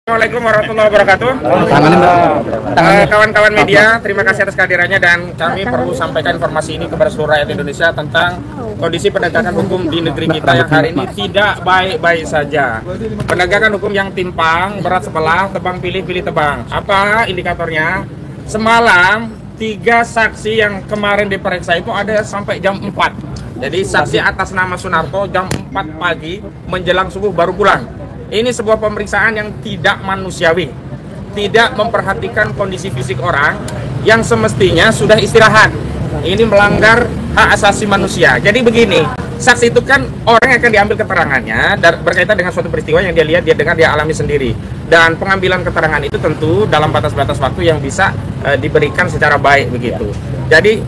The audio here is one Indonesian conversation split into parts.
Assalamualaikum warahmatullahi wabarakatuh. Kawan-kawan media, terima kasih atas kehadirannya dan kami perlu sampaikan informasi ini kepada seluruh rakyat Indonesia tentang kondisi penegakan hukum di negeri kita yang hari ini tidak baik-baik saja. Penegakan hukum yang timpang, berat sebelah, tebang pilih, pilih tebang. Apa indikatornya? Semalam 3 saksi yang kemarin diperiksa itu ada sampai jam 4. Jadi saksi atas nama Sunarto jam 4 pagi menjelang subuh baru pulang. Ini sebuah pemeriksaan yang tidak manusiawi, tidak memperhatikan kondisi fisik orang yang semestinya sudah istirahat. Ini melanggar hak asasi manusia. Jadi begini, saksi itu kan orang yang akan diambil keterangannya berkaitan dengan suatu peristiwa yang dia lihat, dia dengar, dia alami sendiri. Dan pengambilan keterangan itu tentu dalam batas-batas waktu yang bisa diberikan secara baik begitu. Jadi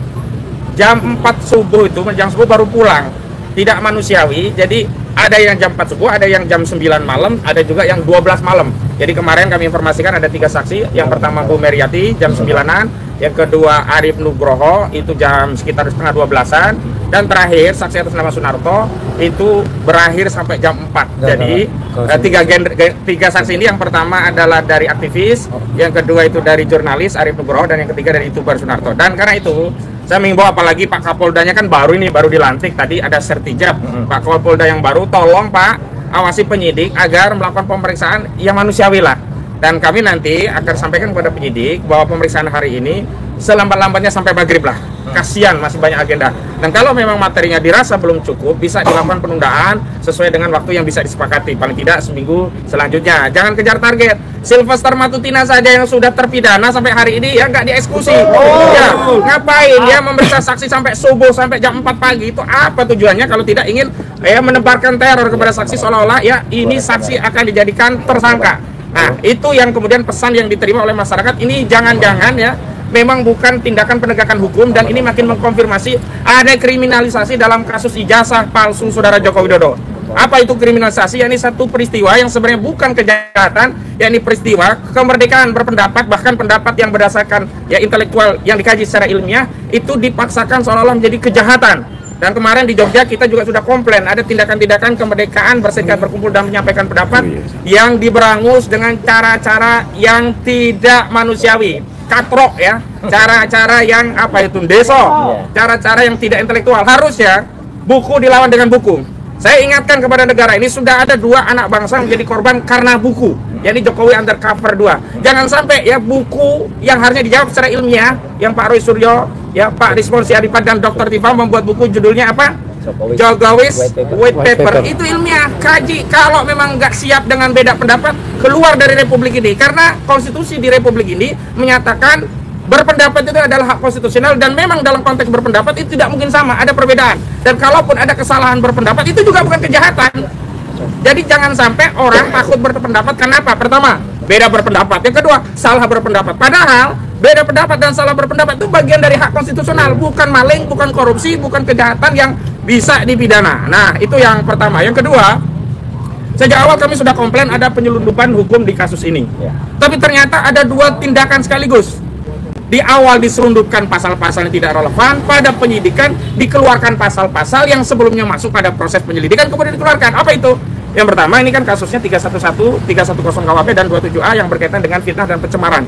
jam 4 subuh itu, jam subuh baru pulang. Tidak manusiawi. Jadi ada yang jam 4 subuh, ada yang jam 9 malam, ada juga yang 12 malam. Jadi kemarin kami informasikan ada 3 saksi. Yang pertama Bu Meriati jam 9-an, yang kedua Arif Nugroho itu jam sekitar setengah 12-an, dan terakhir saksi atas nama Sunarto itu berakhir sampai jam 4. Jadi tiga saksi ini, yang pertama adalah dari aktivis, yang kedua itu dari jurnalis Arif Nugroho, dan yang ketiga dari YouTuber Sunarto. Dan karena itu saya mengimbau, apalagi Pak Kapoldanya kan baru dilantik, tadi ada sertijab. Pak Kapolda yang baru, tolong Pak awasi penyidik agar melakukan pemeriksaan yang manusiawi lah. Dan kami nanti akan sampaikan kepada penyidik bahwa pemeriksaan hari ini selambat-lambatnya sampai maghrib lah. Kasihan masih banyak agenda. Dan kalau memang materinya dirasa belum cukup, bisa dilakukan penundaan sesuai dengan waktu yang bisa disepakati. Paling tidak seminggu selanjutnya. Jangan kejar target. Sylvester Matutina saja yang sudah terpidana sampai hari ini ya nggak dieksekusi. Ya, ngapain dia memeriksa saksi sampai subuh, sampai jam 4 pagi? Itu apa tujuannya kalau tidak ingin menebarkan teror kepada saksi, seolah-olah ya ini saksi akan dijadikan tersangka. Nah, itu yang kemudian pesan yang diterima oleh masyarakat. Ini jangan-jangan ya memang bukan tindakan penegakan hukum, dan ini makin mengkonfirmasi ada kriminalisasi dalam kasus ijazah palsu Saudara Joko Widodo. Apa itu kriminalisasi? Ini satu peristiwa yang sebenarnya bukan kejahatan, yakni peristiwa kemerdekaan berpendapat, bahkan pendapat yang berdasarkan intelektual yang dikaji secara ilmiah itu dipaksakan seolah-olah menjadi kejahatan. Dan kemarin di Jogja kita juga sudah komplain ada tindakan-tindakan kemerdekaan berserikat, berkumpul dan menyampaikan pendapat yang diberangus dengan cara-cara yang tidak manusiawi, katrok ya, cara-cara yang deso, cara-cara yang tidak intelektual. Harusnya buku dilawan dengan buku. Saya ingatkan kepada negara ini, sudah ada 2 anak bangsa menjadi korban karena buku, yakni Jokowi Undercover 2. Jangan sampai buku yang harusnya dijawab secara ilmiah, yang Pak Roy Suryo, Pak Rismon Siaripat dan Dr. Tifa membuat buku judulnya apa? Jokowi's White Paper. Itu ilmiah, kaji. Kalau memang nggak siap dengan beda pendapat, keluar dari republik ini. Karena konstitusi di republik ini menyatakan berpendapat itu adalah hak konstitusional, dan memang dalam konteks berpendapat itu tidak mungkin sama, ada perbedaan. Dan kalaupun ada kesalahan berpendapat, itu juga bukan kejahatan. Jadi jangan sampai orang takut berpendapat. Kenapa? Pertama, beda berpendapat. Yang kedua, salah berpendapat. Padahal beda pendapat dan salah berpendapat itu bagian dari hak konstitusional, bukan maling, bukan korupsi, bukan kejahatan yang bisa dipidana. Nah, itu yang pertama. Yang kedua, sejak awal kami sudah komplain ada penyelundupan hukum di kasus ini. Tapi ternyata ada 2 tindakan sekaligus. Di awal diselundupkan pasal-pasal yang tidak relevan, pada penyidikan dikeluarkan pasal-pasal yang sebelumnya masuk pada proses penyelidikan kemudian dikeluarkan. Apa itu? Yang pertama, ini kan kasusnya 311, 310 KUHP dan 27A yang berkaitan dengan fitnah dan pencemaran.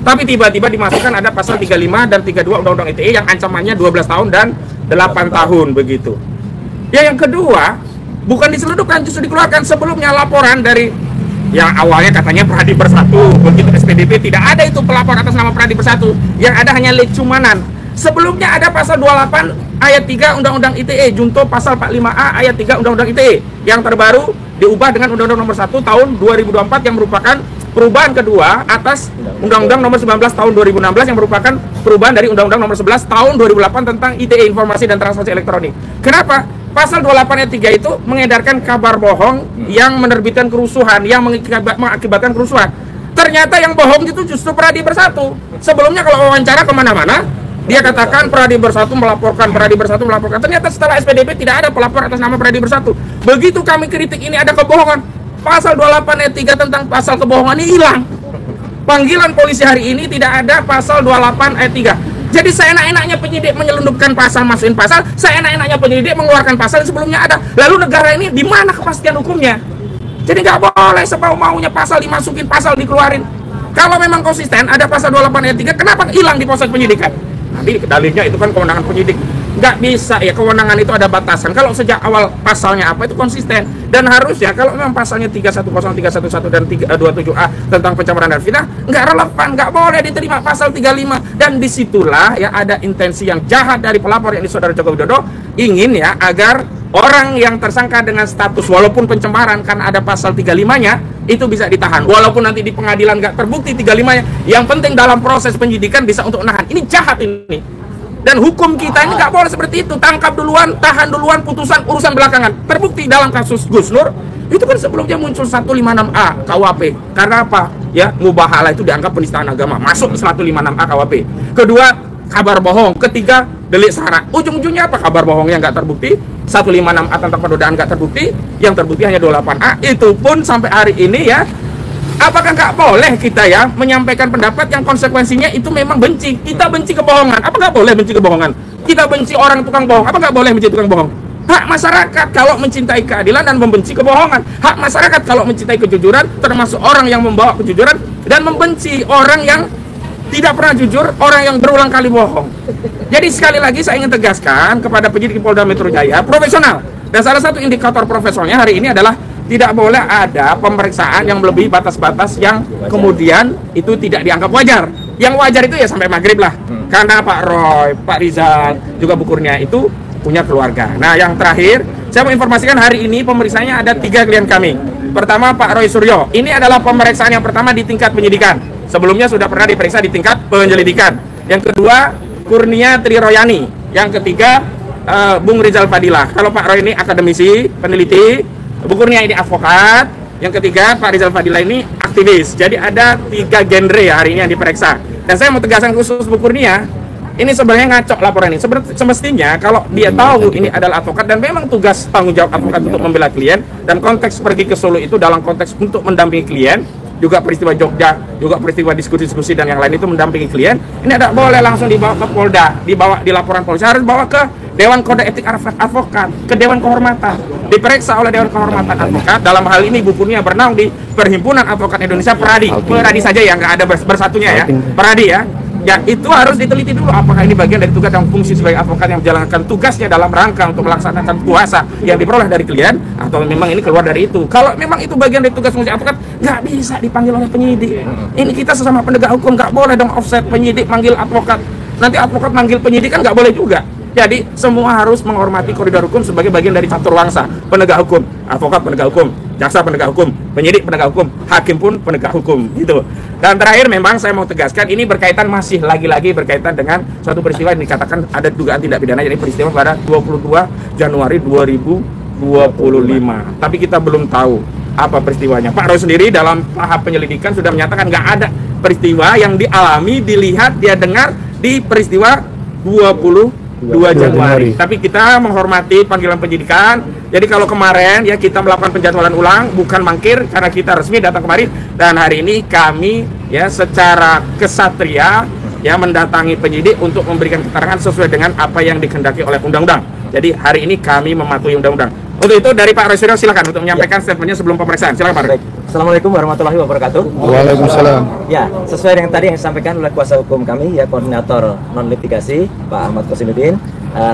Tapi tiba-tiba dimasukkan ada pasal 35 dan 32 Undang-Undang ITE yang ancamannya 12 tahun dan 8 tahun begitu. Yang kedua, bukan diselundupkan, justru dikeluarkan. Sebelumnya laporan dari yang awalnya katanya Pradi Bersatu, begitu SPDP tidak ada itu pelapor atas nama Pradi Bersatu, yang ada hanya lecumanan. Sebelumnya ada pasal 28 ayat 3 Undang-Undang ITE, junto pasal 45A ayat 3 Undang-Undang ITE, yang terbaru diubah dengan Undang-Undang Nomor 1 tahun 2024 yang merupakan perubahan kedua atas Undang-Undang Nomor 19 tahun 2016 yang merupakan perubahan dari Undang-Undang Nomor 11 tahun 2008 tentang ITE, Informasi dan Transaksi Elektronik. Kenapa? Pasal 28 ayat 3 itu mengedarkan kabar bohong yang menerbitkan kerusuhan, yang mengakibatkan kerusuhan. Ternyata yang bohong itu justru Pradi Bersatu. Sebelumnya kalau wawancara kemana-mana, dia katakan Pradi Bersatu melaporkan, Pradi Bersatu melaporkan. Ternyata setelah SPDP tidak ada pelapor atas nama Pradi Bersatu. Begitu kami kritik ini ada kebohongan, pasal 28 ayat 3 tentang pasal kebohongan ini hilang. Panggilan polisi hari ini tidak ada pasal 28 ayat 3. Jadi seenak-enaknya penyidik menyelundupkan pasal, masukin pasal, seenak-enaknya penyidik mengeluarkan pasal yang sebelumnya ada. Lalu negara ini di mana kepastian hukumnya? Jadi nggak boleh semau-maunya pasal dimasukin, pasal dikeluarin. Kalau memang konsisten, ada pasal 28 ayat 3, kenapa hilang di proses penyidikan? Nanti dalilnya itu kan kewenangan penyidik. Nggak bisa ya, kewenangan itu ada batasan. Kalau sejak awal pasalnya apa, itu konsisten. Dan harusnya kalau memang pasalnya 310, 311 dan 327A tentang pencemaran dan fitnah, nggak relevan, nggak boleh diterima pasal 35. Dan disitulah ya ada intensi yang jahat dari pelapor, yang di Saudara Joko Widodo, ingin ya agar orang yang tersangka dengan status walaupun pencemaran karena ada pasal 35-nya itu bisa ditahan. Walaupun nanti di pengadilan nggak terbukti 35-nya, yang penting dalam proses penyidikan bisa untuk menahan. Ini jahat ini. Dan hukum kita ini nggak boleh seperti itu. Tangkap duluan, tahan duluan, putusan urusan belakangan. Terbukti dalam kasus Gus Nur, itu kan sebelumnya muncul 156A KUHP. Karena apa? Ya, mubahalah itu dianggap penistaan agama. Masuk ke 156A KUHP. Kedua, kabar bohong. Ketiga, delik sara. Ujung-ujungnya apa? Kabar bohongnya nggak terbukti. 156A tentang penodaan nggak terbukti. Yang terbukti hanya 28A. Itu pun sampai hari ini ya. Apakah nggak boleh kita ya menyampaikan pendapat yang konsekuensinya itu memang benci? Kita benci kebohongan. Apa nggak boleh benci kebohongan? Kita benci orang tukang bohong. Apa nggak boleh benci tukang bohong? Hak masyarakat kalau mencintai keadilan dan membenci kebohongan. Hak masyarakat kalau mencintai kejujuran, termasuk orang yang membawa kejujuran, dan membenci orang yang tidak pernah jujur, orang yang berulang kali bohong. Jadi sekali lagi saya ingin tegaskan kepada penyidik Polda Metro Jaya, profesional. Dan salah satu indikator profesionalnya hari ini adalah tidak boleh ada pemeriksaan yang melebihi batas-batas yang kemudian itu tidak dianggap wajar. Yang wajar itu ya sampai maghrib lah. Karena Pak Roy, Pak Rizal, juga Bu Kurnia itu punya keluarga. Nah, yang terakhir, saya mau informasikan hari ini pemeriksaannya ada 3 klien kami. Pertama, Pak Roy Suryo. Ini adalah pemeriksaan yang pertama di tingkat penyidikan. Sebelumnya sudah pernah diperiksa di tingkat penyelidikan. Yang kedua, Kurnia Triroyani. Yang ketiga, Bung Rizal Fadilah. Kalau Pak Roy ini akademisi, peneliti, Bu Kurnia ini advokat, yang ketiga Pak Rizal Fadilah ini aktivis. Jadi ada 3 genre ya hari ini yang diperiksa. Dan saya mau tegaskan khusus Bu Kurnia, ini sebenarnya ngaco laporan ini. Semestinya kalau dia tahu ini adalah advokat dan memang tugas tanggung jawab advokat untuk membela klien, dan konteks pergi ke Solo itu dalam konteks untuk mendampingi klien, juga peristiwa Jogja, juga peristiwa diskusi-diskusi dan yang lain itu mendampingi klien, ini tidak boleh langsung dibawa ke Polda, dibawa di laporan polisi, harus bawa ke Dewan Kode Etik Advokat, ke Dewan Kehormatan, diperiksa oleh Dewan Kehormatan Advokat. Dalam hal ini Bu Kurnia bernaung di Perhimpunan Advokat Indonesia, Peradi, Peradi saja ya, nggak ada bersatunya ya, Peradi ya. Ya, itu harus diteliti dulu apakah ini bagian dari tugas dan fungsi sebagai advokat yang menjalankan tugasnya dalam rangka untuk melaksanakan kuasa yang diperoleh dari klien, atau memang ini keluar dari itu. Kalau memang itu bagian dari tugas fungsi advokat, nggak bisa dipanggil oleh penyidik. Ini kita sesama penegak hukum, nggak boleh dong offset penyidik manggil advokat. Nanti advokat manggil penyidik kan nggak boleh juga. Jadi semua harus menghormati koridor hukum sebagai bagian dari catur wangsa. Penegak hukum, advokat penegak hukum, jaksa penegak hukum, penyidik penegak hukum, hakim pun penegak hukum, gitu. Dan terakhir memang saya mau tegaskan, ini berkaitan masih lagi-lagi berkaitan dengan suatu peristiwa yang dikatakan ada dugaan tindak pidana, jadi peristiwa pada 22 Januari 2025. Tapi kita belum tahu apa peristiwanya. Pak Roy sendiri dalam tahap penyelidikan sudah menyatakan nggak ada peristiwa yang dialami, dilihat, dia dengar di peristiwa 22 Januari. Tapi kita menghormati panggilan penyidikan. Jadi kalau kemarin ya kita melakukan penjadwalan ulang, bukan mangkir, karena kita resmi datang kemarin. Dan hari ini kami ya secara kesatria ya mendatangi penyidik untuk memberikan keterangan sesuai dengan apa yang dikehendaki oleh undang-undang. Jadi hari ini kami mematuhi undang-undang. Untuk itu dari Pak Roy Suryo silakan untuk menyampaikan statementnya sebelum pemeriksaan. Silakan Pak Roy. Assalamualaikum warahmatullahi wabarakatuh. Waalaikumsalam. Ya, sesuai dengan tadi yang disampaikan oleh kuasa hukum kami ya, koordinator non litigasi Pak Ahmad Kosinuddin,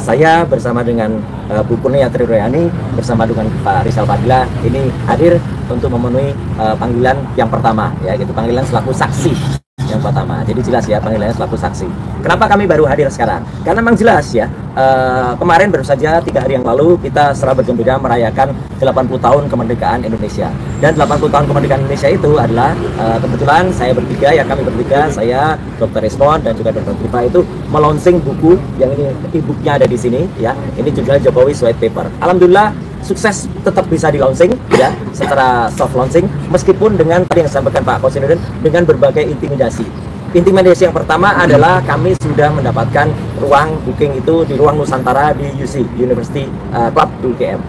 saya bersama dengan Bu Kurnia Triroyani bersama dengan Pak Rizal Fadilah ini hadir untuk memenuhi panggilan yang pertama ya, gitu, panggilan selaku saksi yang pertama. Jadi jelas ya panggilannya selaku saksi. Kenapa kami baru hadir sekarang? Karena memang jelas ya, kemarin baru saja 3 hari yang lalu kita secara bergembira merayakan 80 tahun kemerdekaan Indonesia. Dan 80 tahun kemerdekaan Indonesia itu adalah kebetulan saya bertiga ya, kami bertiga, saya, Dr. Respon dan juga Dr. Tripa itu melonsing buku yang ini e-booknya ada di sini ya. Ini judulnya Jokowi White Paper. Alhamdulillah sukses tetap bisa di launching ya, secara soft launching, meskipun dengan tadi yang disampaikan Pak Kosinuddin dengan berbagai intimidasi. Intimidasi yang pertama adalah kami sudah mendapatkan ruang booking itu di ruang Nusantara di UC University Club UGM.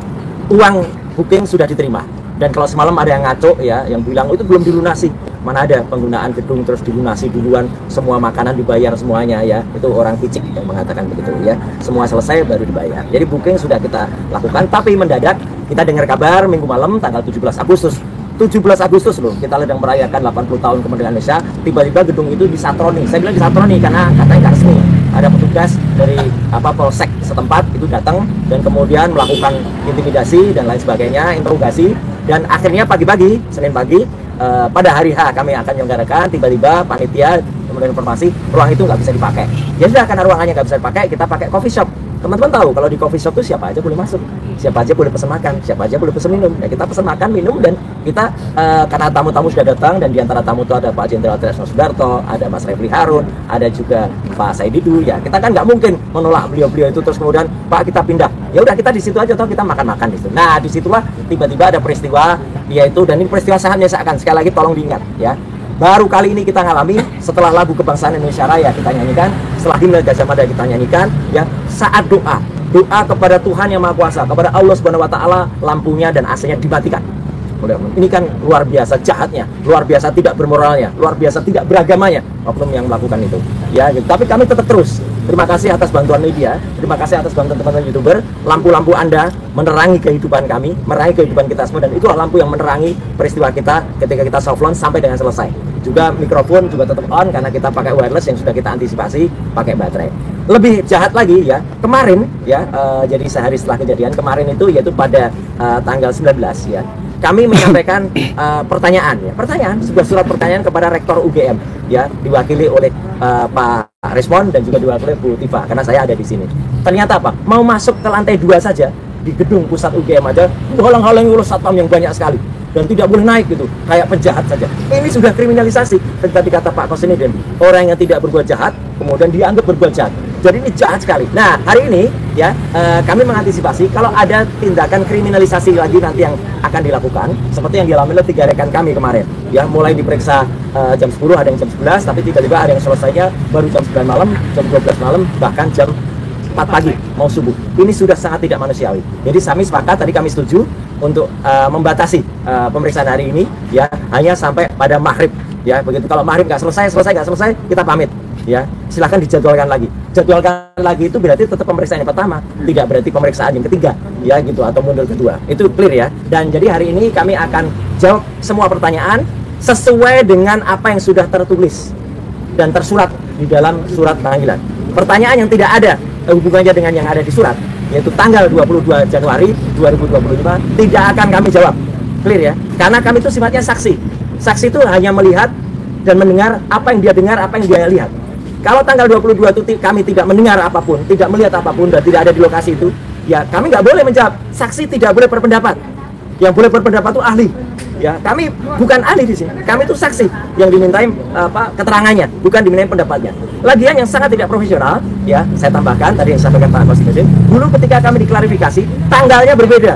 Uang booking sudah diterima. Dan kalau semalam ada yang ngaco ya, yang bilang itu belum dilunasi. Mana ada penggunaan gedung terus dilunasi duluan, semua makanan dibayar semuanya ya. Itu orang picik yang mengatakan begitu ya. Semua selesai baru dibayar. Jadi booking sudah kita lakukan, tapi mendadak kita dengar kabar minggu malam tanggal 17 Agustus 17 Agustus loh, kita sedang merayakan 80 tahun kemerdekaan Indonesia. Tiba-tiba gedung itu disatroni. Saya bilang disatroni karena katanya nggak resmi. Ada petugas dari polsek setempat itu datang dan kemudian melakukan intimidasi dan lain sebagainya, interogasi. Dan akhirnya pagi-pagi, Senin pagi, pada hari H kami akan menyelenggarakan. Tiba-tiba panitia kemudian informasi ruang itu nggak bisa dipakai. Ya sudah, karena ruangannya nggak bisa dipakai, kita pakai coffee shop. Teman-teman tahu kalau di coffee shop itu siapa aja boleh masuk, siapa aja boleh pesan makan, siapa aja boleh pesan minum. Ya kita pesan makan, minum, dan kita karena tamu-tamu sudah datang, dan diantara tamu itu ada Pak Jenderal Tresno Sudarto, ada Mas Refli Harun, ada juga Pak Saididu. Ya kita kan nggak mungkin menolak beliau-beliau itu terus kemudian Pak kita pindah. Ya udah kita di situ aja, atau kita makan-makan di situ. Nah disitulah tiba-tiba ada peristiwa, yaitu, dan ini peristiwa sangat menyesakan. Sekali lagi tolong diingat ya. Baru kali ini kita ngalami setelah lagu kebangsaan Indonesia Raya kita nyanyikan, setelah himne Gajah Mada kita nyanyikan, ya saat doa kepada Tuhan yang Maha Kuasa, kepada Allah Subhanahu Wa Taala, lampunya dan AC-nya dimatikan. Ini kan luar biasa jahatnya, luar biasa tidak bermoralnya, luar biasa tidak beragamanya oknum yang melakukan itu. Ya, gitu. Tapi kami tetap terus. Terima kasih atas bantuan media, terima kasih atas bantuan teman-teman YouTuber. Lampu-lampu Anda menerangi kehidupan kami, menerangi kehidupan kita semua, dan itulah lampu yang menerangi peristiwa kita ketika kita soft launch sampai dengan selesai. Juga mikrofon juga tetap on karena kita pakai wireless yang sudah kita antisipasi pakai baterai. Lebih jahat lagi ya, kemarin ya, jadi sehari setelah kejadian kemarin itu, yaitu pada tanggal 19 ya, kami menyampaikan pertanyaan, sebuah surat pertanyaan kepada Rektor UGM ya, diwakili oleh Pak Respon dan juga diwakili Bu Tifa, karena saya ada di sini. Ternyata apa? Mau masuk ke lantai 2 saja di gedung pusat UGM aja, halang-halangi oleh satpam yang banyak sekali dan tidak boleh naik gitu, kayak penjahat saja. Ini sudah kriminalisasi. Tadi kata Pak Kosinudin, orang yang tidak berbuat jahat kemudian dianggap berbuat jahat. Jadi ini jahat sekali. Nah hari ini ya kami mengantisipasi kalau ada tindakan kriminalisasi lagi nanti yang akan dilakukan, seperti yang dialami oleh 3 rekan kami kemarin. Ya mulai diperiksa jam 10, ada yang jam 11, tapi tiba-tiba ada yang selesainya baru jam 9 malam, jam 12 malam, bahkan jam 4 pagi mau subuh. Ini sudah sangat tidak manusiawi. Jadi kami sepakat, tadi kami setuju untuk membatasi pemeriksaan hari ini ya hanya sampai pada maghrib ya. Begitu kalau maghrib nggak selesai kita pamit ya, silahkan dijadwalkan lagi. Jadwalkan lagi itu berarti tetap pemeriksaan yang pertama, tidak berarti pemeriksaan yang ketiga ya gitu, atau mundur kedua. Itu clear ya. Dan jadi hari ini kami akan jawab semua pertanyaan sesuai dengan apa yang sudah tertulis dan tersurat di dalam surat panggilan. Pertanyaan yang tidak ada hubungannya dengan yang ada di surat, yaitu tanggal 22 Januari 2025, tidak akan kami jawab. Clear ya? Karena kami itu sifatnya saksi. Saksi itu hanya melihat dan mendengar apa yang dia dengar, apa yang dia lihat. Kalau tanggal 22 itu kami tidak mendengar apapun, tidak melihat apapun, dan tidak ada di lokasi itu, ya kami nggak boleh menjawab. Saksi tidak boleh berpendapat. Yang boleh berpendapat itu ahli. Ya, kami bukan ahli di sini. Kami itu saksi yang dimintai keterangannya, bukan dimintai pendapatnya. Lagian yang sangat tidak profesional, ya saya tambahkan tadi yang disampaikan Pak Kosinudin. Dulu ketika kami diklarifikasi, tanggalnya berbeda.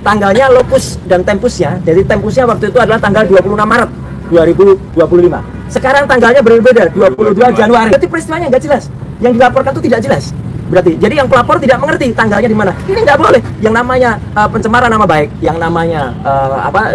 Tanggalnya, lokus dan tempusnya. Jadi tempusnya waktu itu adalah tanggal 26 Maret 2025. Sekarang tanggalnya berbeda, 22 Januari. Berarti peristiwanya nggak jelas. Yang dilaporkan itu tidak jelas. Berarti, jadi yang pelapor tidak mengerti tanggalnya di mana. Ini nggak boleh. Yang namanya pencemaran nama baik, yang namanya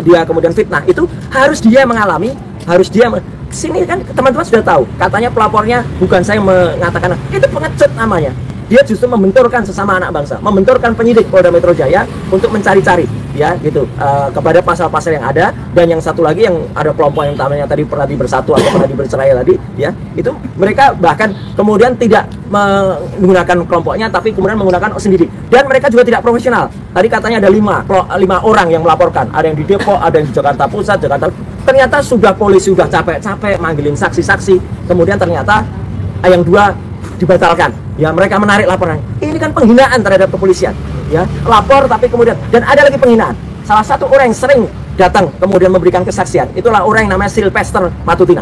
dia kemudian fitnah, itu harus dia mengalami, harus dia sini kan teman-teman sudah tahu. Katanya pelapornya bukan saya mengatakan, itu pengecut namanya. Dia justru membenturkan sesama anak bangsa, membenturkan penyidik Polda Metro Jaya untuk mencari-cari ya gitu kepada pasal-pasal yang ada. Dan yang satu lagi yang ada kelompok yang namanya tadi pernah bersatu atau pernah bercerai tadi ya, itu mereka bahkan kemudian tidak menggunakan kelompoknya tapi kemudian menggunakan sendiri, dan mereka juga tidak profesional. Tadi katanya ada 5 orang yang melaporkan, ada yang di Depok, ada yang di Jakarta Pusat, Jakarta. Ternyata sudah polisi sudah capek-capek manggilin saksi-saksi, kemudian ternyata yang 2 dibatalkan. Ya mereka menarik laporan. Ini kan penghinaan terhadap kepolisian. Ya, lapor tapi kemudian, dan ada lagi penghinaan. Salah satu orang yang sering datang kemudian memberikan kesaksian, itulah orang yang namanya Sylvester Matutina.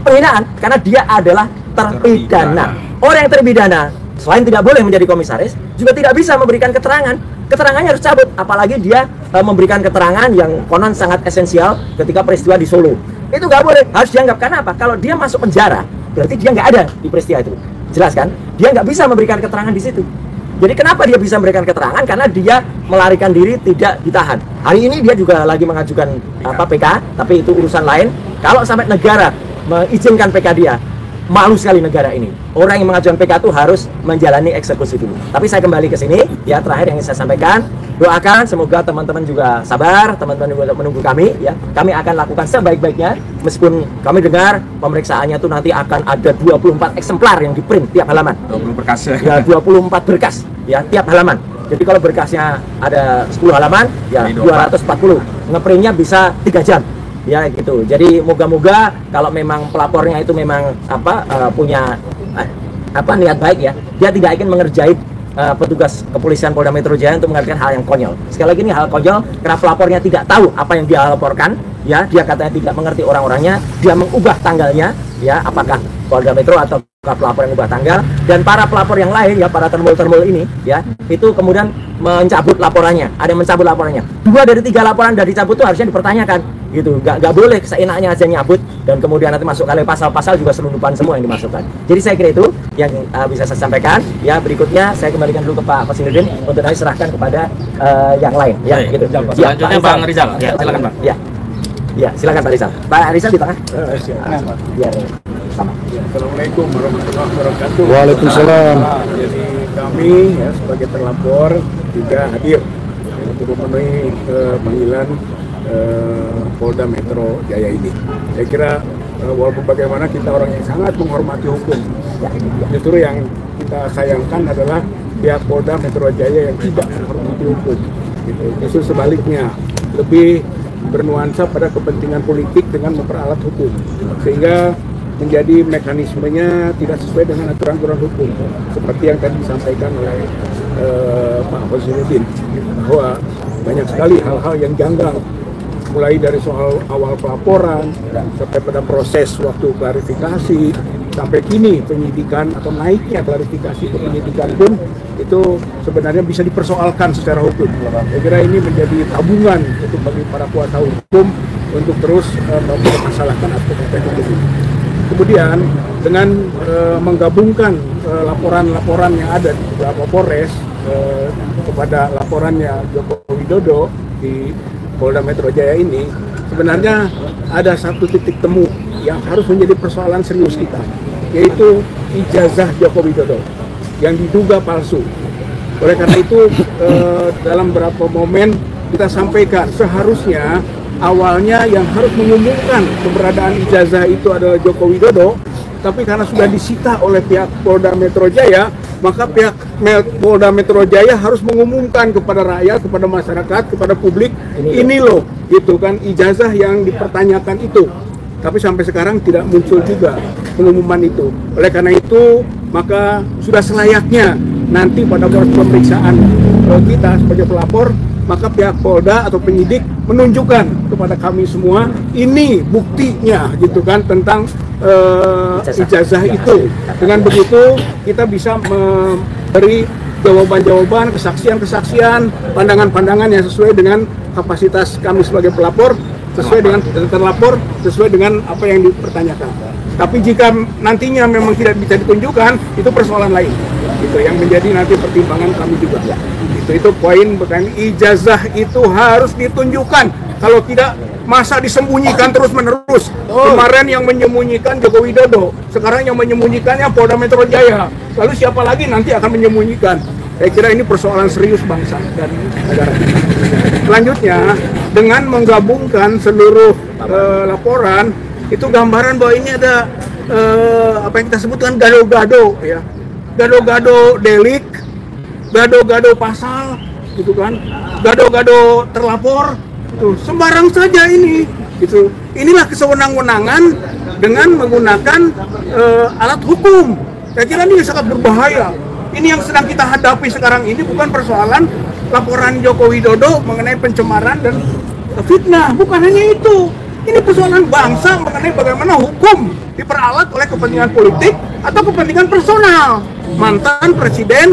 Penghinaan karena dia adalah terpidana. Orang yang terpidana selain tidak boleh menjadi komisaris, juga tidak bisa memberikan keterangan. Keterangannya harus cabut, apalagi dia memberikan keterangan yang konon sangat esensial ketika peristiwa di Solo. Itu nggak boleh, harus dianggap. Karena apa? Kalau dia masuk penjara, berarti dia nggak ada di peristiwa itu. Jelas kan? Dia nggak bisa memberikan keterangan di situ. Jadi kenapa dia bisa memberikan keterangan? Karena dia melarikan diri, tidak ditahan. Hari ini dia juga lagi mengajukan PK, tapi itu urusan lain. Kalau sampai negara mengizinkan PK dia, malu sekali negara ini. Orang yang mengajukan PK itu harus menjalani eksekusi dulu. Tapi saya kembali ke sini, ya terakhir yang saya sampaikan, doakan semoga teman-teman juga sabar, teman-teman juga menunggu kami ya. Kami akan lakukan sebaik-baiknya meskipun kami dengar pemeriksaannya itu nanti akan ada 24 eksemplar yang di-print tiap halaman. 20 berkas Ya, 24 berkas ya tiap halaman. Jadi kalau berkasnya ada 10 halaman ya 240. Ngeprintnya bisa 3 jam. Ya gitu. Jadi moga-moga kalau memang pelapornya itu memang punya niat baik ya, dia tidak ingin mengerjai petugas kepolisian Polda Metro Jaya untuk mengerjakan hal yang konyol. Sekali lagi ini hal konyol karena pelapornya tidak tahu apa yang dia laporkan, ya dia katanya tidak mengerti orang-orangnya, dia mengubah tanggalnya, ya apakah Polda Metro atau pelapor yang ubah tanggal, dan para pelapor yang lain ya para termul-termul ini ya itu kemudian mencabut laporannya, ada yang mencabut laporannya. 2 dari 3 laporan dari dicabut itu harusnya dipertanyakan gitu, nggak boleh seenaknya aja nyabut dan kemudian nanti masuk kali pasal-pasal juga selundupan semua yang dimasukkan. Jadi saya kira itu yang bisa saya sampaikan. Ya berikutnya saya kembalikan dulu ke Pak Kosinudin untuk nanti serahkan kepada yang lain. Ya gitu. Selanjutnya Bang Rizal. Ya silakan Bang. Ya silakan Pak Rizal. Pak Rizal di tengah. Biar sama. Assalamualaikum warahmatullahi wabarakatuh. Waalaikumsalam. Jadi kami ya sebagai terlapor juga hadir untuk memenuhi panggilan Polda Metro Jaya ini. Saya kira walaupun bagaimana kita orang yang sangat menghormati hukum, justru yang kita sayangkan adalah pihak Polda Metro Jaya yang tidak menghormati hukum. Gitu. Justru sebaliknya lebih bernuansa pada kepentingan politik dengan memperalat hukum, sehingga menjadi mekanismenya tidak sesuai dengan aturan-aturan hukum, seperti yang tadi disampaikan oleh Pak Kosinudin, bahwa banyak sekali hal-hal yang janggal, mulai dari soal awal pelaporan sampai pada proses waktu klarifikasi sampai kini penyidikan atau naiknya klarifikasi ke penyidikan pun itu sebenarnya bisa dipersoalkan secara hukum. Saya kira ini menjadi tabungan untuk bagi para kuasa hukum untuk terus mempermasalahkan aspek-aspek hukum. Kemudian dengan menggabungkan laporan-laporan yang ada di beberapa Polres kepada laporannya Joko Widodo di Polda Metro Jaya ini, sebenarnya ada satu titik temu yang harus menjadi persoalan serius kita, yaitu ijazah Joko Widodo yang diduga palsu. Oleh karena itu dalam beberapa momen kita sampaikan seharusnya awalnya yang harus mengumumkan keberadaan ijazah itu adalah Joko Widodo, tapi karena sudah disita oleh pihak Polda Metro Jaya, maka pihak Polda Metro Jaya harus mengumumkan kepada rakyat, kepada masyarakat, kepada publik, ini loh, gitu kan, ijazah yang dipertanyakan itu. Tapi sampai sekarang tidak muncul juga pengumuman itu. Oleh karena itu, maka sudah selayaknya nanti pada proses pemeriksaan kita sebagai pelapor, maka pihak Polda atau penyidik menunjukkan kepada kami semua ini buktinya, gitu kan, tentang ijazah itu. Dengan begitu kita bisa memberi jawaban-jawaban, kesaksian-kesaksian, pandangan-pandangan yang sesuai dengan kapasitas kami sebagai pelapor, sesuai dengan terlapor, sesuai dengan apa yang dipertanyakan. Tapi jika nantinya memang tidak bisa ditunjukkan, itu persoalan lain. Itu yang menjadi nanti pertimbangan kami juga. Itu poin berkaitan ijazah itu harus ditunjukkan. Kalau tidak, masa disembunyikan terus-menerus. Kemarin yang menyembunyikan Joko Widodo, sekarang yang menyembunyikannya Polda Metro Jaya. Lalu siapa lagi nanti akan menyembunyikan? Saya kira ini persoalan serius bangsa dan negara kita. Selanjutnya, dengan menggabungkan seluruh laporan, itu gambaran bahwa ini ada apa yang kita sebutkan gado-gado, ya, gado-gado delik, gado-gado pasal, gitu kan, gado-gado terlapor, itu sembarang saja ini, gitu. Inilah kesewenang-wenangan dengan menggunakan alat hukum. Saya kira ini sangat berbahaya. Ini yang sedang kita hadapi sekarang ini bukan persoalan laporan Joko Widodo mengenai pencemaran dan fitnah, bukan hanya itu. Ini persoalan bangsa mengenai bagaimana hukum diperalat oleh kepentingan politik atau kepentingan personal. Mantan Presiden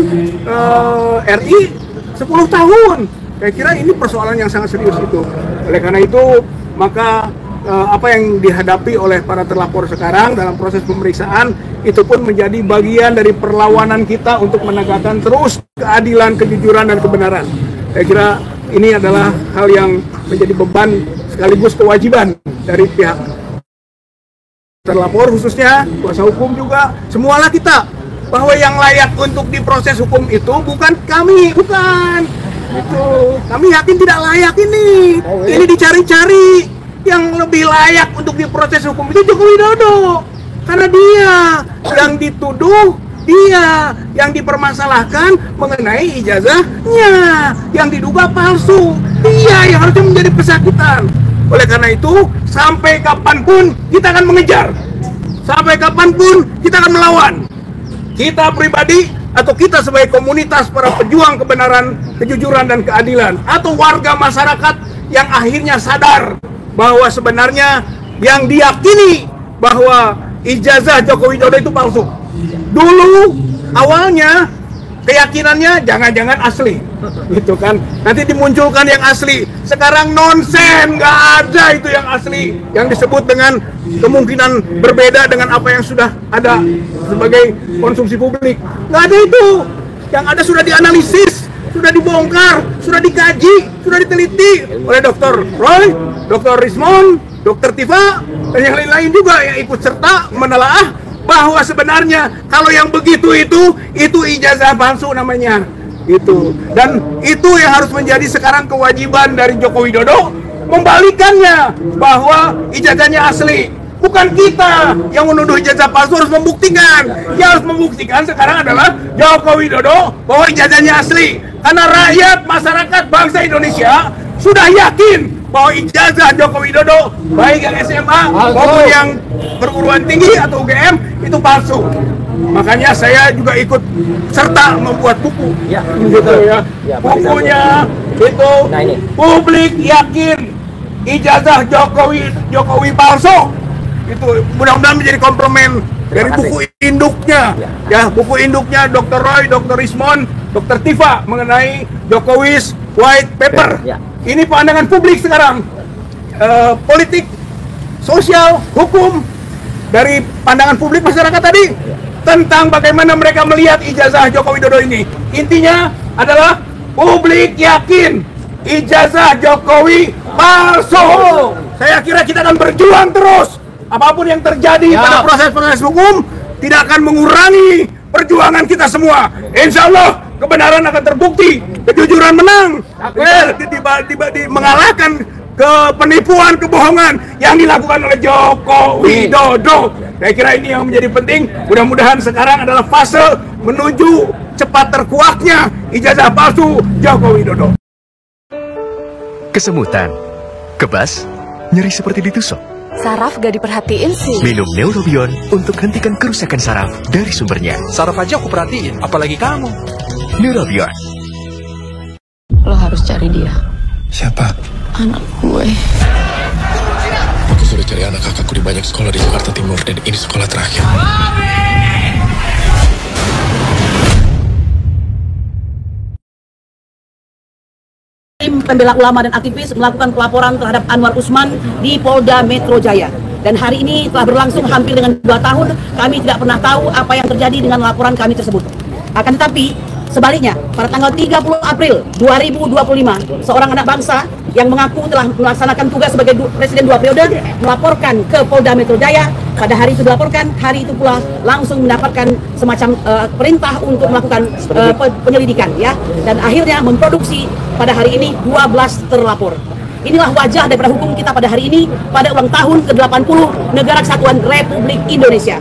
RI 10 tahun. Saya kira ini persoalan yang sangat serius itu. Oleh karena itu, maka apa yang dihadapi oleh para terlapor sekarang dalam proses pemeriksaan itu pun menjadi bagian dari perlawanan kita untuk menegakkan terus keadilan, kejujuran, dan kebenaran. Saya kira ini adalah hal yang menjadi beban sekaligus kewajiban dari pihak terlapor, khususnya kuasa hukum juga, semualah kita, bahwa yang layak untuk diproses hukum itu bukan kami, bukan. itu kami yakin tidak layak ini. Ini dicari-cari, yang lebih layak untuk diproses hukum itu Joko Widodo, karena dia yang dituduh, dia yang dipermasalahkan mengenai ijazahnya yang diduga palsu, dia yang harusnya menjadi pesakitan. Oleh karena itu, sampai kapanpun kita akan mengejar, sampai kapanpun kita akan melawan. Kita pribadi atau kita sebagai komunitas para pejuang kebenaran, kejujuran, dan keadilan, atau warga masyarakat yang akhirnya sadar bahwa sebenarnya yang diyakini bahwa ijazah Joko Widodo itu palsu. Dulu awalnya keyakinannya jangan-jangan asli, gitu kan. Nanti dimunculkan yang asli. Sekarang nonsen, nggak ada itu yang asli, yang disebut dengan kemungkinan berbeda dengan apa yang sudah ada sebagai konsumsi publik. Nggak ada itu. Yang ada sudah dianalisis, sudah dibongkar, sudah dikaji, sudah diteliti oleh Dr. Roy, Dr. Rismon, Dr. Tifa, dan yang lain-lain juga yang ikut serta menelaah bahwa sebenarnya kalau yang begitu itu ijazah palsu namanya. Itu. Dan itu yang harus menjadi sekarang kewajiban dari Joko Widodo, membalikannya bahwa ijazahnya asli. Bukan kita yang menuduh ijazah palsu harus membuktikan. Yang harus membuktikan sekarang adalah Joko Widodo bahwa ijazahnya asli. Karena rakyat, masyarakat, bangsa Indonesia sudah yakin bahwa ijazah Joko Widodo, baik yang SMA maupun yang perguruan tinggi atau UGM, itu palsu. Makanya saya juga ikut serta membuat buku. Ya, gitu ya. Bukunya itu publik yakin ijazah Jokowi palsu. Itu mudah-mudahan menjadi kompromen dari buku induknya. Ya, buku induknya Dr. Roy, Dr. Rismon, Dr. Tifa mengenai Jokowi's White Paper. Ini pandangan publik sekarang, politik, sosial, hukum, dari pandangan publik masyarakat tadi tentang bagaimana mereka melihat ijazah Joko Widodo ini. Intinya adalah publik yakin ijazah Jokowi palsu. Saya kira kita akan berjuang terus. Apapun yang terjadi pada proses-proses hukum tidak akan mengurangi perjuangan kita semua. Insya Allah kebenaran akan terbukti, kejujuran menang, mengalahkan penipuan, kebohongan yang dilakukan oleh Joko Widodo. Saya kira ini yang menjadi penting. Mudah-mudahan sekarang adalah fase menuju cepat terkuaknya ijazah palsu Joko Widodo. Kesemutan, kebas, nyeri seperti ditusuk. Saraf gak diperhatiin sih. Minum Neurobion untuk hentikan kerusakan saraf dari sumbernya. Saraf aja aku perhatiin, apalagi kamu. Neurobion. Lo harus cari dia. Siapa? Anak gue. Aku sudah cari anak kakakku di banyak sekolah di Jakarta Timur, dan ini sekolah terakhir. Tim pembela ulama dan aktivis melakukan pelaporan terhadap Anwar Usman di Polda Metro Jaya. Dan hari ini telah berlangsung hampir dengan 2 tahun, kami tidak pernah tahu apa yang terjadi dengan laporan kami tersebut. Akan tetapi, sebaliknya, pada tanggal 30 April 2025, seorang anak bangsa yang mengaku telah melaksanakan tugas sebagai presiden 2 periode melaporkan ke Polda Metro Jaya. Pada hari itu dilaporkan, hari itu pula langsung mendapatkan semacam perintah untuk melakukan penyelidikan, ya. Dan akhirnya memproduksi pada hari ini 12 terlapor. Inilah wajah daripada hukum kita pada hari ini, pada ulang tahun ke-80 Negara Kesatuan Republik Indonesia.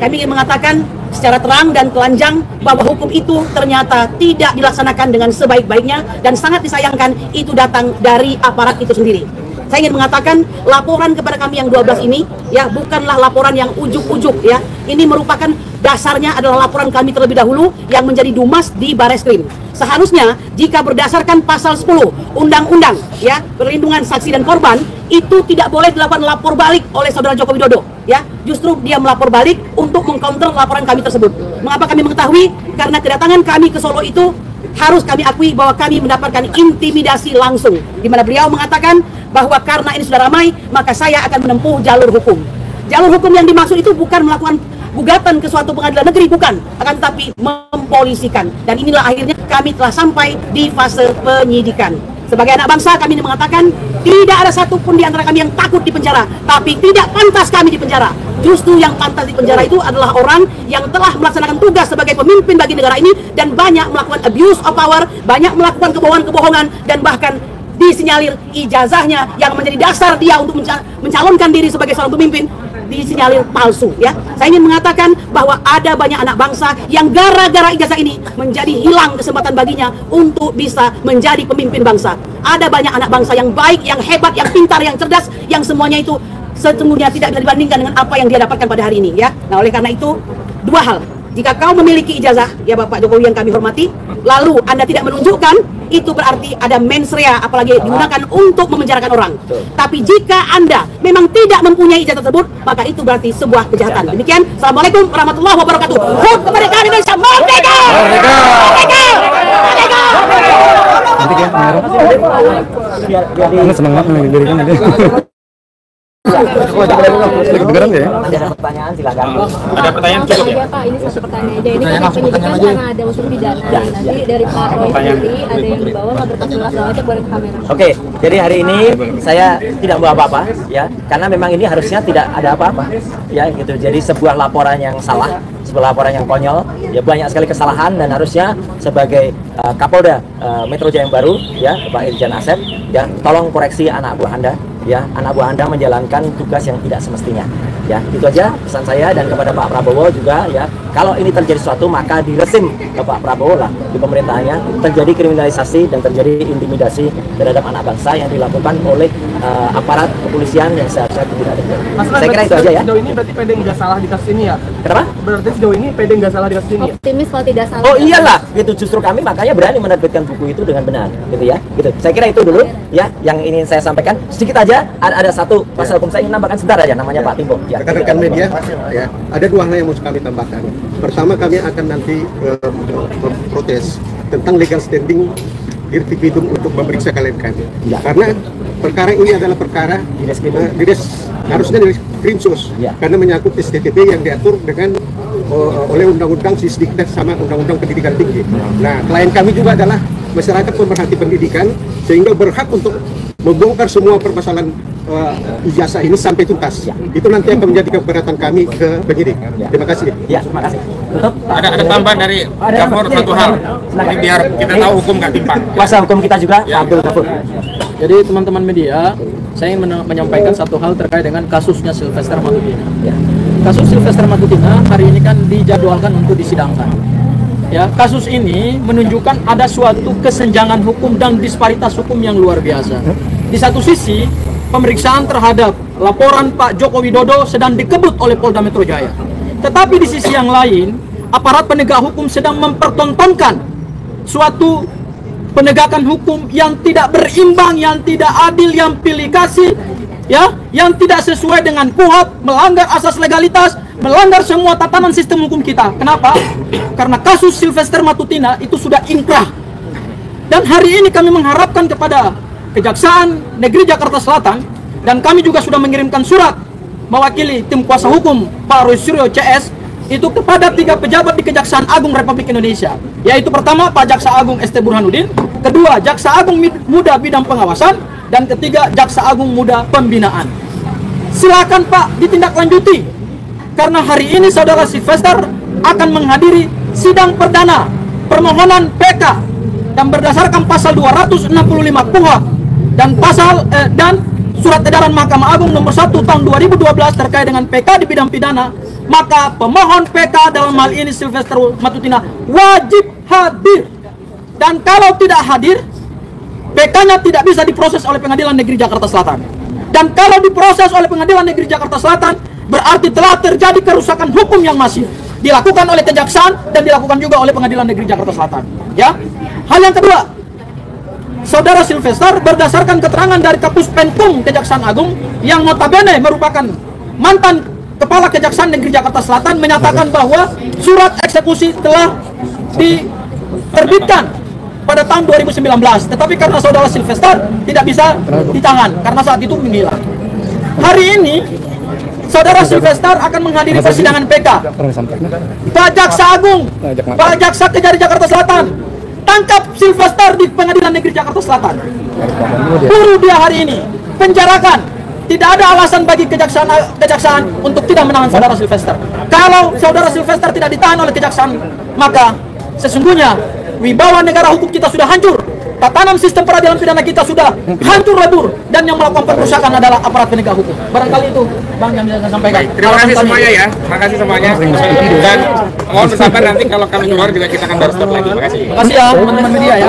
Kami ingin mengatakan secara terang dan telanjang bahwa hukum itu ternyata tidak dilaksanakan dengan sebaik-baiknya, dan sangat disayangkan itu datang dari aparat itu sendiri. Saya ingin mengatakan laporan kepada kami yang 12 ini ya bukanlah laporan yang ujuk-ujuk, ya. Ini merupakan dasarnya adalah laporan kami terlebih dahulu yang menjadi Dumas di Bareskrim. Seharusnya jika berdasarkan pasal 10 Undang-Undang ya Perlindungan Saksi dan Korban, itu tidak boleh dilakukan lapor balik oleh saudara Joko Widodo, ya. Justru dia melapor balik untuk mengcounter laporan kami tersebut. Mengapa kami mengetahui? Karena kedatangan kami ke Solo itu harus kami akui bahwa kami mendapatkan intimidasi langsung, di mana beliau mengatakan bahwa karena ini sudah ramai, maka saya akan menempuh jalur hukum. Jalur hukum yang dimaksud itu bukan melakukan gugatan ke suatu pengadilan negeri, bukan, akan tetapi mempolisikan. Dan inilah akhirnya kami telah sampai di fase penyidikan. Sebagai anak bangsa, kami ingin mengatakan tidak ada satupun di antara kami yang takut di penjara, tapi tidak pantas kami di penjara. Justru yang pantas di penjara itu adalah orang yang telah melaksanakan tugas sebagai pemimpin bagi negara ini dan banyak melakukan abuse of power, banyak melakukan kebohongan-kebohongan, dan bahkan disinyalir ijazahnya yang menjadi dasar dia untuk mencalonkan diri sebagai seorang pemimpin disinyalir palsu, ya. Saya ingin mengatakan bahwa ada banyak anak bangsa yang gara-gara ijazah ini menjadi hilang kesempatan baginya untuk bisa menjadi pemimpin bangsa. Ada banyak anak bangsa yang baik, yang hebat, yang pintar, yang cerdas, yang semuanya itu sesungguhnya tidak bisa dibandingkan dengan apa yang dia dapatkan pada hari ini, ya. Nah, oleh karena itu dua hal. Jika kau memiliki ijazah, ya Bapak Jokowi yang kami hormati, lalu Anda tidak menunjukkan, itu berarti ada mens rea, apalagi digunakan untuk memenjarakan orang. Tapi jika Anda memang tidak mempunyai ijazah tersebut, maka itu berarti sebuah kejahatan. Demikian, Assalamualaikum warahmatullahi wabarakatuh. HUT kemerdekaan Indonesia merdeka! Merdeka! Merdeka! Ada pertanyaan, silakan. Ada pertanyaan cukup ya? Iya Pak, ini satu pertanyaan aja. Ini kan penyidikan karena ada unsur pidana. Nanti dari Pak Roy sendiri ada yang dibawa nggak berkelas itu boleh ke kamera. Oke, jadi hari ini saya tidak membawa apa-apa, ya, karena memang ini harusnya tidak ada apa-apa, ya, gitu. Jadi sebuah laporan yang salah, sebuah laporan yang konyol, ya, banyak sekali kesalahan, dan harusnya sebagai Kapolda Metro Jaya yang baru, ya, Pak Irjen Asep, ya, tolong koreksi anak buah Anda. Ya, anak buah Anda menjalankan tugas yang tidak semestinya. Ya, itu aja pesan saya, dan kepada Pak Prabowo juga, ya, kalau ini terjadi sesuatu maka diresim ke Pak Prabowo lah di pemerintahannya, terjadi kriminalisasi dan terjadi intimidasi terhadap anak bangsa yang dilakukan oleh aparat kepolisian yang seharusnya tidak terjadi. Saya kira itu aja, ya. Sejauh ini berarti PD nggak salah di kasus ini, ya? Kenapa? Berarti sejauh ini PD nggak salah di kasus ini, ya? Optimis kalau tidak salah. Oh iyalah, itu justru kami makanya berani menerbitkan buku itu dengan benar, gitu ya. Gitu. Saya kira itu dulu, ya, yang ingin saya sampaikan. Sedikit aja, ada satu pasal hukum saya ingin nambahkan sebentar aja, namanya Pak Timbo. Ya, rekan-rekan media, ya, ada dua hal yang mau kami tambahkan. Pertama, kami akan nanti memprotes tentang legal standing Irtipidum untuk memeriksa kalian kami. Ya. Karena perkara ini adalah perkara harusnya dari Krimsus, ya, karena menyangkut STTP yang diatur dengan oleh Undang-Undang Sisdiknas sama Undang-Undang Pendidikan Tinggi. Nah, klien kami juga adalah masyarakat pemerhati pendidikan, sehingga berhak untuk membongkar semua permasalahan ijazah ini sampai tuntas. Ya. Itu nanti akan menjadi keberatan kami ke penyidik. Ya. Terima kasih. Ya, terima kasih. Ada tambahan dari Gafur satu hal. Ini biar kita tahu hukum nggak timpang. Kuasa hukum kita juga, ya. Abdul Gafur. Jadi teman-teman media, saya ingin menyampaikan satu hal terkait dengan kasusnya Sylvester Matutina. Ya. Kasus Sylvester Matutina hari ini kan dijadwalkan untuk disidangkan. Ya, kasus ini menunjukkan ada suatu kesenjangan hukum dan disparitas hukum yang luar biasa. Di satu sisi, pemeriksaan terhadap laporan Pak Joko Widodo sedang dikebut oleh Polda Metro Jaya. Tetapi di sisi yang lain, aparat penegak hukum sedang mempertontonkan suatu penegakan hukum yang tidak berimbang, yang tidak adil, yang pilih kasih, ya, yang tidak sesuai dengan KUHP, melanggar asas legalitas, melanggar semua tatanan sistem hukum kita. Kenapa? Karena kasus Sylvester Matutina itu sudah inkrah. Dan hari ini kami mengharapkan kepada Kejaksaan Negeri Jakarta Selatan, dan kami juga sudah mengirimkan surat mewakili tim kuasa hukum Pak Roy Suryo CS itu kepada 3 pejabat di Kejaksaan Agung Republik Indonesia, yaitu pertama Pak Jaksa Agung ST Burhanuddin, kedua Jaksa Agung Muda Bidang Pengawasan, dan ketiga Jaksa Agung Muda Pembinaan. Silakan Pak ditindaklanjuti, karena hari ini saudara Sylvester akan menghadiri sidang perdana permohonan PK, dan berdasarkan pasal 265 KUHP dan dan Surat Edaran Mahkamah Agung nomor 1 tahun 2012 terkait dengan PK di bidang pidana, maka pemohon PK dalam hal ini Sylvester Matutina wajib hadir. Dan kalau tidak hadir, PK-nya tidak bisa diproses oleh Pengadilan Negeri Jakarta Selatan. Dan kalau diproses oleh Pengadilan Negeri Jakarta Selatan, berarti telah terjadi kerusakan hukum yang masif dilakukan oleh Kejaksaan dan dilakukan juga oleh Pengadilan Negeri Jakarta Selatan. Ya. Hal yang kedua, Saudara Sylvester berdasarkan keterangan dari Kapus Penkum Kejaksaan Agung yang notabene merupakan mantan Kepala Kejaksaan Negeri Jakarta Selatan menyatakan bahwa surat eksekusi telah diterbitkan pada tahun 2019, tetapi karena saudara Sylvester tidak bisa ditahan karena saat itu menghilang. Hari ini saudara Sylvester akan menghadiri persidangan PK. Pak Jaksa Agung, Pak Jaksa Kejari Jakarta Selatan, Tangkap Sylvester di Pengadilan Negeri Jakarta Selatan. Bunuh dia hari ini. Penjarakan. Tidak ada alasan bagi kejaksaan untuk tidak menahan saudara Sylvester. Kalau saudara Sylvester tidak ditahan oleh kejaksaan, maka sesungguhnya wibawa negara hukum kita sudah hancur. Tatanan sistem peradilan pidana kita sudah hancur lebur, dan yang melakukan perusakan adalah aparat penegak hukum. Barangkali itu Bang yang bisa saya sampaikan. Baik, terima kasih semuanya ya. Terima kasih semuanya. Dan mohon bersabar, nanti kalau kami keluar juga kita akan doorstep lagi. Terima kasih. Terima kasih ya teman-teman media ya.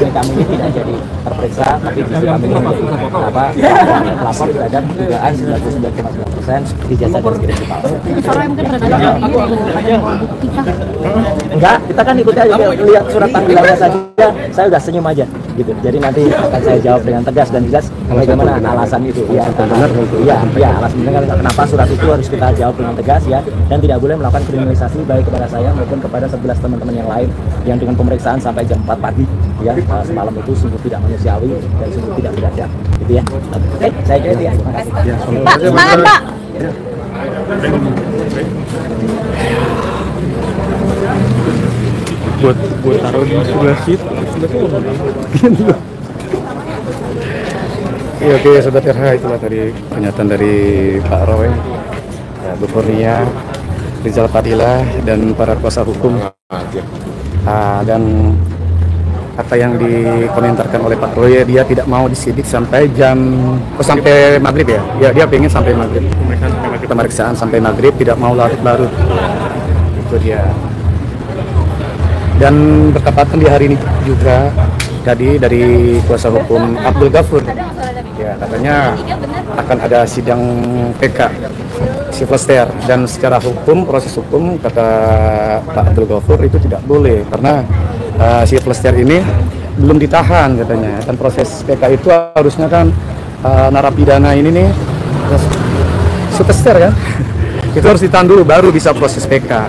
Kami ini tidak jadi terperiksa, tapi kami ini lapor terhadap dugaan 99,9% ijazah dari Kirim Jepang. Enggak, kita kan ikuti aja, lihat surat panggilannya saja, saya udah senyum aja gitu. Jadi nanti akan saya jawab dengan tegas dan jelas bagaimana alasan itu. Ya, benar itu. Ya, alasan benar kenapa surat itu harus kita jawab dengan tegas ya, dan tidak boleh melakukan kriminalisasi baik kepada saya maupun kepada 11 teman-teman yang lain yang dengan pemeriksaan sampai jam 4 pagi ya, semalam itu sungguh tidak manusiawi dan sungguh tidak beradab gitu ya. Oke, saya kira itu ya. Terima kasih. Pak, semangat Pak. Buat taruh di sebelah situ. Ya, oke, Sobat RH, itulah tadi pernyataan dari Pak Roy, Bu Kurnia, Rizal Fadila, dan para kuasa hukum. Dan apa yang dikomentarkan oleh Pak Roy, dia tidak mau disidik sampai sampai maghrib ya. Dia pengen sampai maghrib. Pemeriksaan sampai maghrib, tidak mau larut-larut. Itu dia. Dan bertepatan di hari ini juga tadi dari kuasa hukum Abdul Ghafur, ya katanya akan ada sidang PK Sylvester, dan secara hukum, proses hukum kata Pak Abdul Ghafur itu tidak boleh karena Sylvester ini belum ditahan katanya, dan proses PK itu harusnya kan narapidana ini nih Sylvester kan itu harus ditahan dulu baru bisa proses PK.